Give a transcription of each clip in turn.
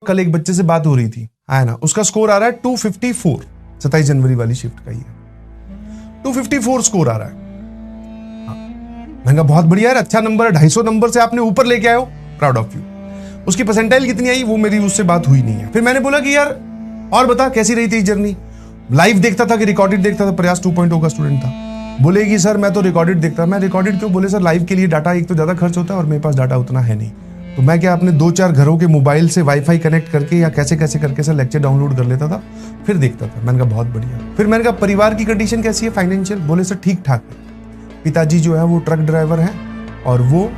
कल एक बच्चे से बात हो रही थी, है ना, उसका स्कोर आ रहा है 254, 27 जनवरी वाली शिफ्ट का ही है, 254 स्कोर आ रहा है। मैंने कहा बहुत बढ़िया यार, अच्छा नंबर है, 250 नंबर से आपने ऊपर लेके आए हो, प्राउड ऑफ यू। उसकी परसेंटाइल कितनी आई वो मेरी उससे बात हुई नहीं है। फिर मैंने बोला कि यार और बता कैसी रही थी जर्नी, लाइव देखता था कि रिकॉर्डेड देखता था? प्रयास 2.0 का स्टूडेंट था। बोले कि सर मैं तो रिकॉर्डेड देखता। मैं रिकॉर्डेड क्यों? बोले सर लाइव के लिए डाटा एक तो ज्यादा खर्च होता है और मेरे पास डाटा उतना है नहीं, तो मैं क्या अपने 2-4 घरों के मोबाइल से वाईफाई कनेक्ट करके या कैसे कैसे करके सर लेक्चर डाउनलोड कर लेता था, फिर देखता था। मैंने कहा बहुत बढ़िया। फिर मैंने कहा परिवार की कंडीशन कैसी है, फाइनेंशियल? बोले सर ठीक ठाक है, पिताजी जो है वो ट्रक ड्राइवर है और वो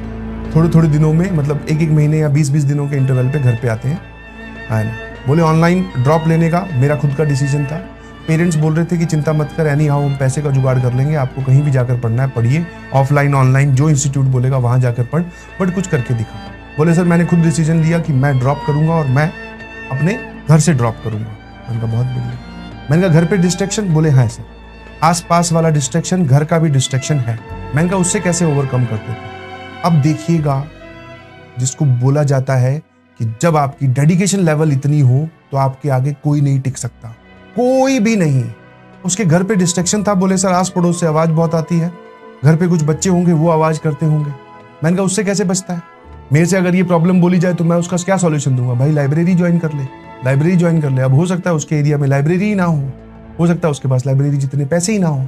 थोड़े थोड़े दिनों में, मतलब एक एक महीने या 20-20 दिनों के इंटरवल पे घर पे आते हैं, है ना। बोले ऑनलाइन ड्रॉप लेने का मेरा खुद का डिसीजन था। पेरेंट्स बोल रहे थे कि चिंता मत कर, एनी हाउ हम पैसे का जुगाड़ कर लेंगे, आपको कहीं भी जाकर पढ़ना है पढ़िए, ऑफलाइन ऑनलाइन जो इंस्टीट्यूट बोलेगा वहां जाकर पढ़, बट कुछ करके दिखा। बोले सर मैंने खुद डिसीजन लिया कि मैं ड्रॉप करूंगा और मैं अपने घर से ड्रॉप करूंगा। मैंने कहा बहुत बढ़िया। मैंने कहा घर पे डिस्ट्रैक्शन? बोले हाँ सर, आसपास वाला डिस्ट्रैक्शन, घर का भी डिस्ट्रैक्शन है। मैंने कहा उससे कैसे ओवरकम करते थे? अब देखिएगा, जिसको बोला जाता है कि जब आपकी डेडिकेशन लेवल इतनी हो तो आपके आगे कोई नहीं टिक सकता, कोई भी नहीं। उसके घर पे डिस्ट्रैक्शन था। बोले सर आस पड़ोस से आवाज बहुत आती है, घर पे कुछ बच्चे होंगे वो आवाज करते होंगे। मैंने कहा उससे कैसे बचता है? मेरे से अगर ये प्रॉब्लम बोली जाए तो मैं उसका क्या सॉल्यूशन दूंगा? भाई लाइब्रेरी ज्वाइन कर ले, लाइब्रेरी ज्वाइन कर ले। अब हो सकता है उसके एरिया में लाइब्रेरी ही ना हो सकता है उसके पास लाइब्रेरी जितने पैसे ही ना हो।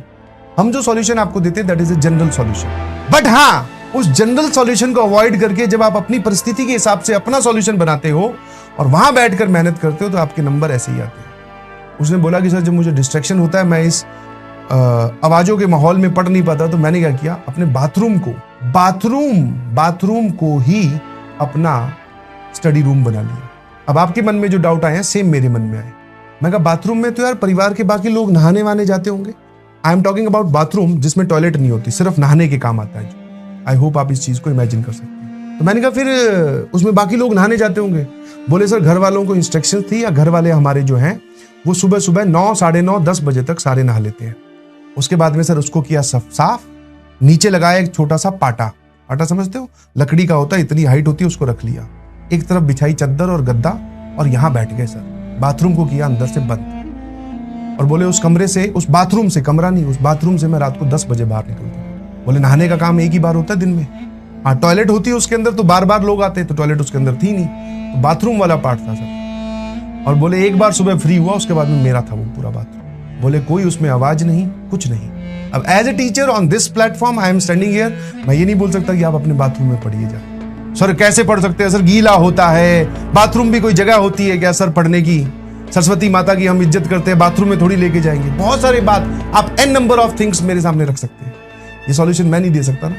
हम जो सॉल्यूशन आपको देते हैं that is a general solution, but हाँ उस जनरल सॉल्यूशन को अवॉइड करके जब आप अपनी परिस्थिति के हिसाब से अपना सॉल्यूशन बनाते हो और वहां बैठकर मेहनत करते हो तो आपके नंबर ऐसे ही आते हैं। उसने बोला कि सर जब मुझे डिस्ट्रैक्शन होता है, मैं इस आवाजों के माहौल में पढ़ नहीं पाता, तो मैंने क्या किया, अपने बाथरूम को ही अपना स्टडी रूम बना लिया। अब आपके मन में जो डाउट आए हैं सेम मेरे मन में आए। मैं कहा बाथरूम में तो यार परिवार के बाकी लोग नहाने वाने जाते होंगे। I am talking about bathroom जिसमें टॉयलेट नहीं होती, सिर्फ नहाने के काम आता है। आई होप आप इस चीज को इमेजिन कर सकते हैं। तो मैंने कहा फिर उसमें बाकी लोग नहाने जाते होंगे। बोले सर घर वालों को इंस्ट्रक्शन थी, या घर वाले हमारे जो हैं वो सुबह सुबह 9, 9:30, 10 बजे तक सारे नहा लेते हैं। उसके बाद में सर उसको किया साफ, नीचे लगाया एक छोटा सा पाटा समझते हो, लकड़ी का होता है, इतनी हाइट होती है, उसको रख लिया, एक तरफ बिछाई चद्दर और गद्दा और यहां बैठ गए सर। बाथरूम को किया अंदर से बंद और बोले उस कमरे से, उस बाथरूम से, कमरा नहीं, उस बाथरूम से मैं रात को 10 बजे बाहर निकलता हूं। बोले नहाने का काम एक ही बार होता है दिन में, हाँ टॉयलेट होती है उसके अंदर तो बार बार लोग आते, तो टॉयलेट उसके अंदर थी नहीं, तो बाथरूम वाला पार्ट था सर। और बोले एक बार सुबह फ्री हुआ, उसके बाद में मेरा था वो पूरा बाथरूम। बोले कोई उसमें आवाज नहीं, कुछ नहीं। अब as a teacher on this platform I am standing here, मैं ये नहीं बोल सकता कि आप अपने बाथरूम में पढ़िए जा। सर कैसे पढ़ सकते हैं सर, गीला होता है, बाथरूम भी कोई जगह होती है क्या सर पढ़ने की? सरस्वती माता की हम इज्जत करते हैं, बाथरूम में थोड़ी लेके जाएंगे। बहुत सारे बात आप एन नंबर ऑफ थिंग्स मेरे सामने रख सकते हैं, ये सॉल्यूशन मैं नहीं दे सकता ना।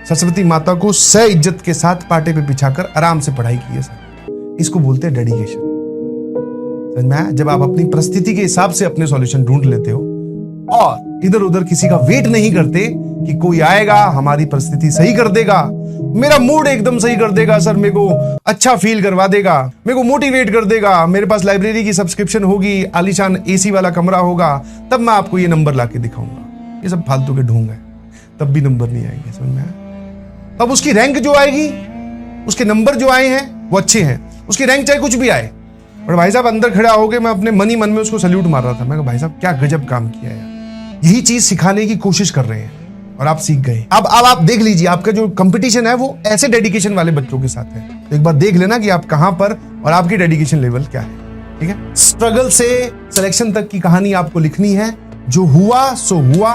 सरस्वती माता को सह इज्जत के साथ पाटे पे बिछाकर आराम से पढ़ाई की है सर, इसको बोलते हैं डेडिकेशन। समझ में आया? जब आप अपनी परिस्थिति के हिसाब से अपने सॉल्यूशन ढूंढ लेते हो और इधर उधर किसी का वेट नहीं करते कि कोई आएगा हमारी परिस्थिति सही कर देगा, मेरा मूड एकदम सही कर देगा सर, मेरे को अच्छा फील करवा देगा, मेरे को मोटिवेट कर देगा, मेरे पास लाइब्रेरी की सब्सक्रिप्शन होगी, आलीशान एसी वाला कमरा होगा, तब मैं आपको ये नंबर लाके दिखाऊंगा। ये सब फालतू के ढोंग है, तब भी नंबर नहीं आएंगे। समझ में आया? तब उसकी रैंक जो आएगी, उसके नंबर जो आए हैं वो अच्छे हैं, उसकी रैंक चाहे कुछ भी आए, पर भाई साहब अंदर खड़ा होके मैं अपने मन ही मन में उसको सल्यूट मार रहा था। मैं कहा भाई साहब क्या गजब काम किया यार। यही चीज सिखाने की कोशिश कर रहे हैं और आप सीख गए। अब आप देख लीजिए, आपका जो कंपटीशन है वो ऐसे डेडिकेशन वाले बच्चों के साथ है, तो एक बार देख लेना कि आप कहां पर और आपकी डेडिकेशन लेवल क्या है। ठीक है, स्ट्रगल से सिलेक्शन तक की कहानी आपको लिखनी है। जो हुआ सो हुआ,